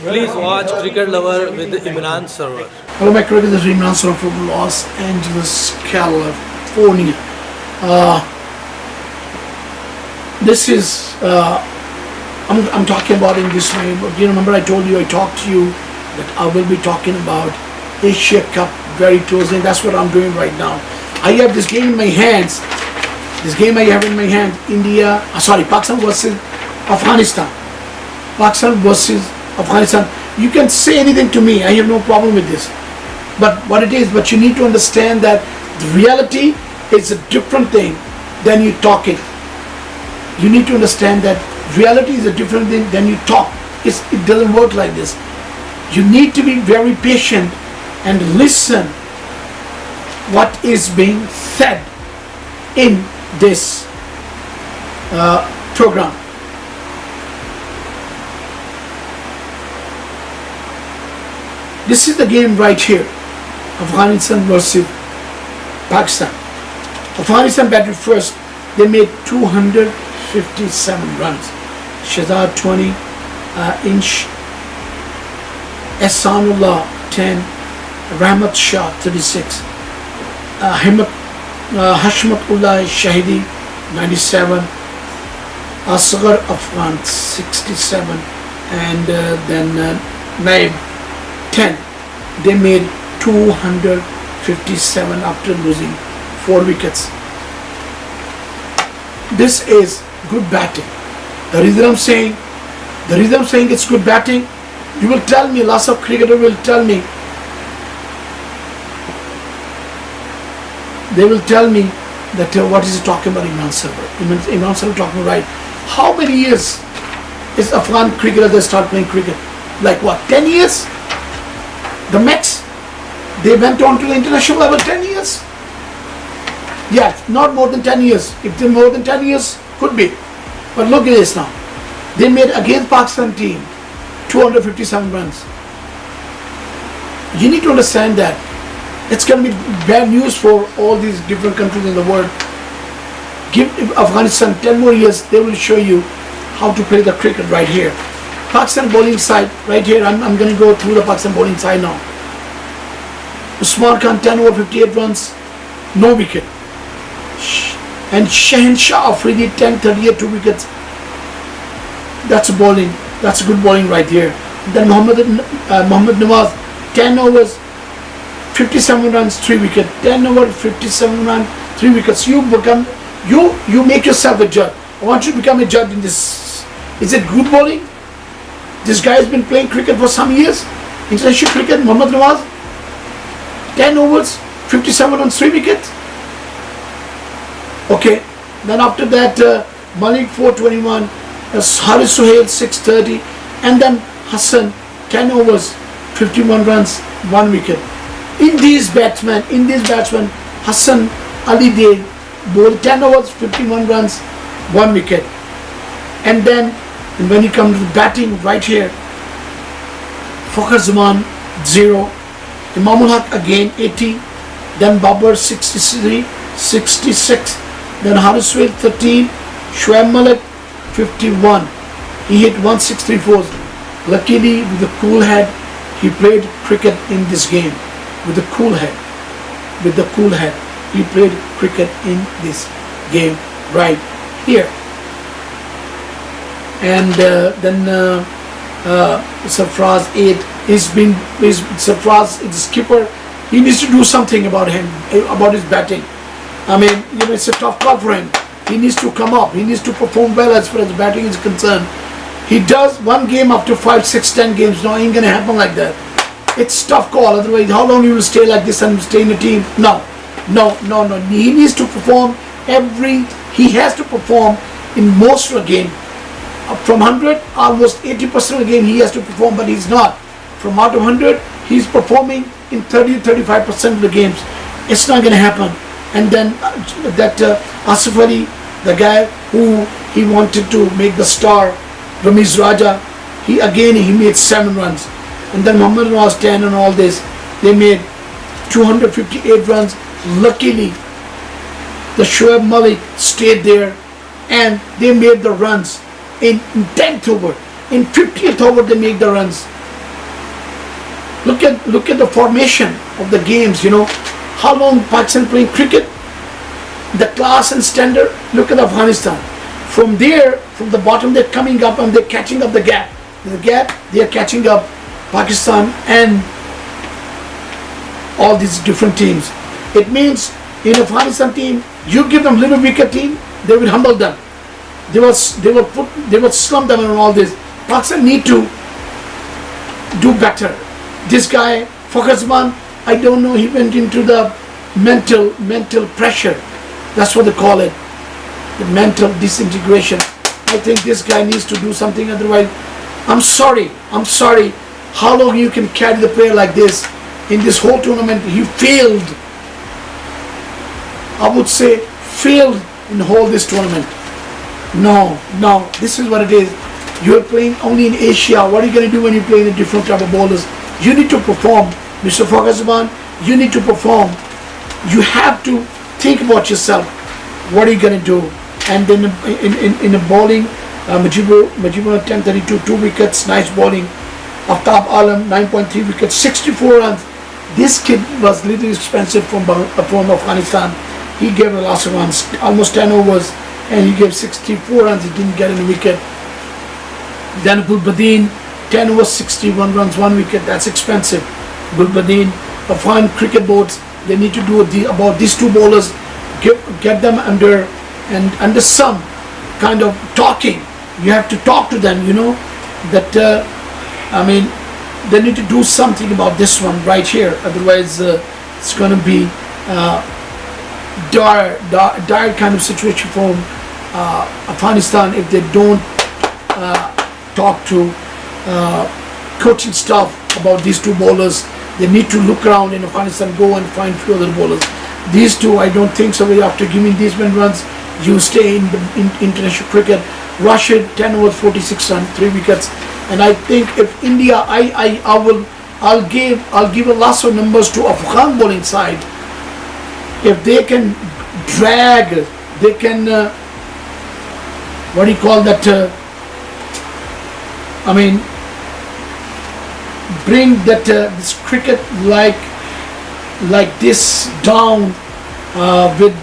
Please watch Cricket Lover with Imran Server. Hello, my cricket is Imran Server from Los Angeles, California. This is I'm talking about in this way. But you remember I told you, I talked to you that I will be talking about Asia Cup very closely. And that's what I'm doing right now. I have this game in my hands. This game I have in my hand. Pakistan versus Afghanistan. Pakistan versus Afghanistan. You can say anything to me. I have no problem with this. But what it is, but you need to understand that the reality is a different thing than you talking. You need to understand that reality is a different thing than you talk. It doesn't work like this. You need to be very patient and listen what is being said in this program. This is the game right here. Afghanistan versus Pakistan. Afghanistan batted first. They made 257 runs. Shahzad 20, Ehsanullah 10, Rahmat Shah 36, Hashmatullah Shahidi 97, Asghar Afghan 67, and then Naib 10. They made 257 after losing 4 wickets. This is good batting. The reason I'm saying it's good batting, you will tell me, lots of cricketers will tell me, they will tell me that what is he talking about, Imran Server? Imran Server talking right. How many years is Afghan cricketers that start playing cricket? Like what, 10 years? The Mets, they went on to the international level 10 years? Yeah, not more than 10 years. If they're more than 10 years, could be. But look at this now. They made against Pakistan team 257 runs. You need to understand that it's going to be bad news for all these different countries in the world. Give Afghanistan 10 more years, they will show you how to play the cricket right here. Pakistan bowling side, right here, I'm going to go through the Pakistan bowling side now. Usman Khan 10 over 58 runs, no wicket. And Shahenshah Afridi 10-38, 2 wickets. That's bowling. That's good bowling right here. Then Mohammad Nawaz 10 overs 57 runs, 3 wickets. 10 over 57 runs, 3 wickets. You make yourself a judge. I want you to become a judge in this. Is it good bowling? This guy has been playing cricket for some years. International cricket, Mohammad Nawaz 10 overs 57 runs, 3 wickets. Okay, then after that Malik 421, Haris Suhail 630, and then Hassan 10 overs 51 runs, 1 wicket. In these batsmen, Hassan Ali Dave bowled 10 overs 51 runs, 1 wicket. And then when you come to the batting right here, Fakhar Zaman 0, Imamul Haq again 80, then Babar 63, 66, then Haris Suhail 13, Shoaib Malik 51. He hit 163 Luckily, with a cool head, he played cricket in this game. With a cool head. He played cricket in this game right here. And then Sarfraz 8. Sarfraz is the skipper. He needs to do something about him, about his batting. I mean, it's a tough call for him. He needs to come up. He needs to perform well as far as batting is concerned. He does one game after 5, 6, 10 games. No, ain't gonna happen like that. It's tough call. Otherwise, how long you will stay like this and stay in the team? No. He needs to perform he has to perform in most of the game. From 100, almost 80% of the game he has to perform, but he's not. From out of 100, he's performing in 30-35% of the games. It's not gonna happen. And then Asif Ali, the guy who he wanted to make the star, Ramiz Raja, he made 7 runs. And then Muhammad Nawaz 10 and all this. They made 258 runs. Luckily, the Shoaib Malik stayed there and they made the runs in 10th over. In 50th over they make the runs. Look at the formation of the games. You know how long Pakistan playing cricket, the class and standard. Look at Afghanistan. From there, from the bottom, they're coming up and they're catching up the gap. The gap, they are catching up Pakistan and all these different teams. It means in Afghanistan team, you give them little weaker team, they will humble them. They will slump them and all this. Pakistan need to do better. This guy, Fakhrizman, I don't know, he went into the mental pressure. That's what they call it. The mental disintegration. I think this guy needs to do something, otherwise, I'm sorry. How long you can carry the player like this? In this whole tournament, he failed. I would say failed in whole this tournament. No, this is what it is. You're playing only in Asia. What are you going to do when you play in a different type of bowlers? You need to perform. Mr. Fakhrizman, you need to perform. You have to think about yourself. What are you going to do? And then in a bowling, Mujibur 1032, 2 wickets, nice bowling. Aftab Alam 9.3 wickets, 64 runs. This kid was little expensive from Afghanistan. He gave a lots of runs, almost 10 overs, and he gave 64 runs. He didn't get any wicket. Then Gulbadin, 10 overs, 61 runs, 1 wicket. That's expensive. Gulbadin, Afghan cricket boards, they need to do about these two bowlers, get them under some kind of talking. You have to talk to them, you know, that I mean, they need to do something about this one right here. Otherwise, it's going to be dire kind of situation for Afghanistan if they don't talk to coaching staff about these two bowlers. They need to look around in Afghanistan, go and find few other bowlers. These two, I don't think so. After giving these many runs, you stay in international cricket. Rashid, 10 overs, 46 runs, 3 wickets. And I think if India, I'll give a lots of numbers to Afghan bowling side. If they can drag, they can what do you call that? I mean, bring that this cricket like this down with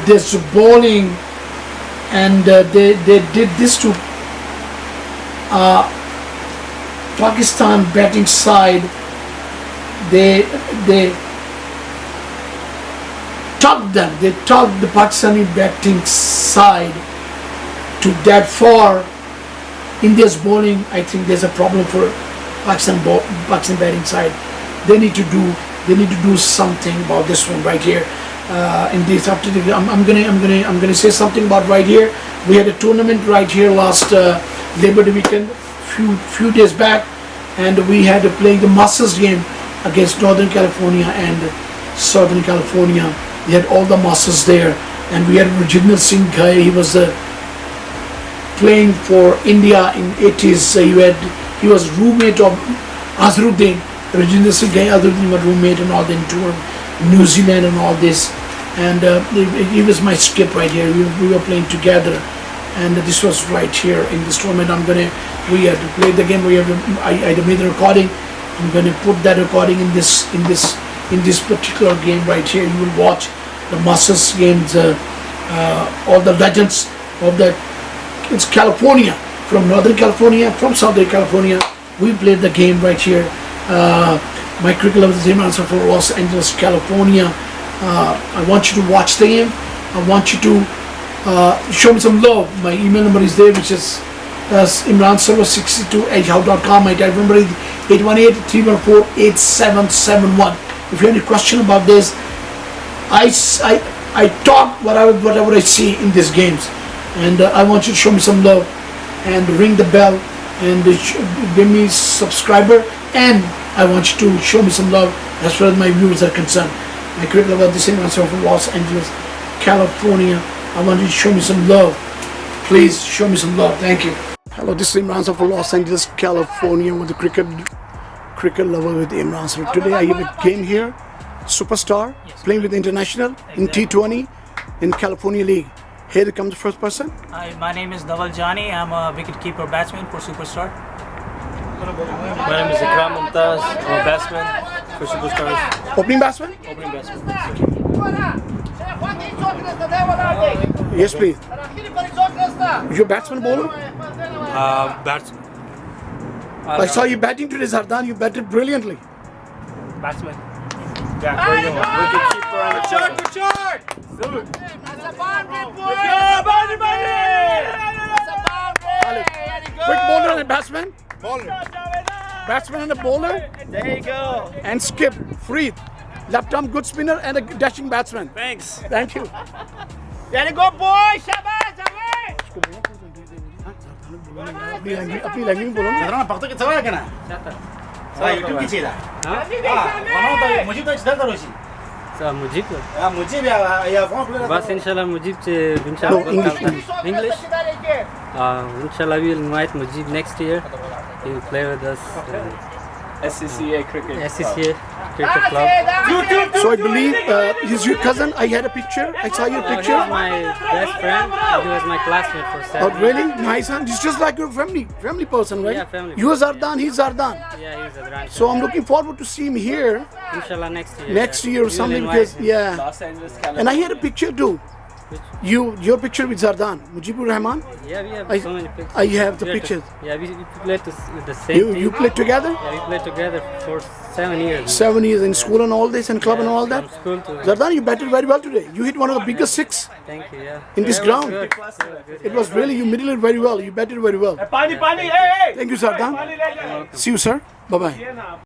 this bowling, and they did this to Pakistan batting side. They tugged them. They tugged the Pakistani batting side to that far. India's bowling, I think there's a problem for Pakistan batting side. They need to do something about this one right here. In this after the, I'm gonna say something about right here. We had a tournament right here last Labor Day weekend, few days back, and we had to play the Masters game against Northern California and Southern California. We had all the Masters there, and we had Rajendra Singh guy. He was playing for India in 80s. He was roommate of Azharuddin. Rajendra Singh guy, Azharuddin was roommate and all. Then toured New Zealand and all this, and he was my skip right here. We were playing together, and this was right here in this tournament. We had to play the game. I had made a recording. I'm going to put that recording in this particular game right here. You will watch the Masters games, all the legends of that. It's California, from Northern California, from Southern California. We played the game right here. My cricket level is the same answer for Los Angeles, California. I want you to watch the game. I want you to show me some love. My email number is there, which is imranserver62@yahoo.com. My telephone number is 818-314-8771. If you have any question about this, I talk whatever I see in these games, and I want you to show me some love and ring the bell and give me subscriber, and I want you to show me some love as far as my viewers are concerned. My cricket level, the same answer from Los Angeles, California. I want you to show me some love. Please show me some love. Thank you. Hello, this is Imran from Los Angeles, California, with the cricket level with Imran. So today I have a game here, Superstar, playing with International in T20 in California League. Here comes the first person. Hi, my name is Dhaval Jani. I'm a wicketkeeper batsman for Superstar. My name is Ikram Mumtaz. I'm a batsman for Superstars. Opening batsman? Opening batsman. Yes, please. You're batsman bowler? Batsman. I saw you batting today, Zardan. You batted brilliantly. Batsman. Yeah, very good. Wicketkeeper and a shot. Good shot! That's a boundary, boy! Quick bowler and a batsman. Bowler. Batsman and a bowler. There you go. And Skip, Freed. Left arm good spinner and a dashing batsman. Thanks. Thank you. Very good, boy! Shabash, Shabash! अपनी language में बोलो ना. Jarang pakto kita saya kena. Saya YouTube kici dah. Mana tahu mujib tu sudah terus. Mujib. Mujib ya phone player. Bas inshallah Mujib No, English. English. Inshallah we will invite Mujib next year. He will play with us. SCCA cricket. SCCA cricket club. So I believe he's your cousin. I had a picture. I saw your He picture. was my best friend. He was my classmate for 7 Oh, years. really? Nice, huh? He's just like your family person, right? Yeah, family. You are Zardan, he's Zardan. Yeah, he's a grandson. So I'm looking forward to see him here Inshallah next year. next year or We will something invite because, him. yeah. Los Angeles, California. And I had a picture too. Your picture with Zardan, Mujibur Rahman. Yeah, we have so many pictures. I have the We are pictures. Yeah, we played with the same team. You played together? Yeah, we played together for 7 years. 7 years in school and all this and club and all that. From school to Zardan, you batted very well today. You hit one of the biggest six Thank you, yeah. in this Yeah, ground. it was good. It was really, you middled it very well. You batted very well. Pani, hey, hey! Thank you, Zardan. See you, sir. Bye-bye.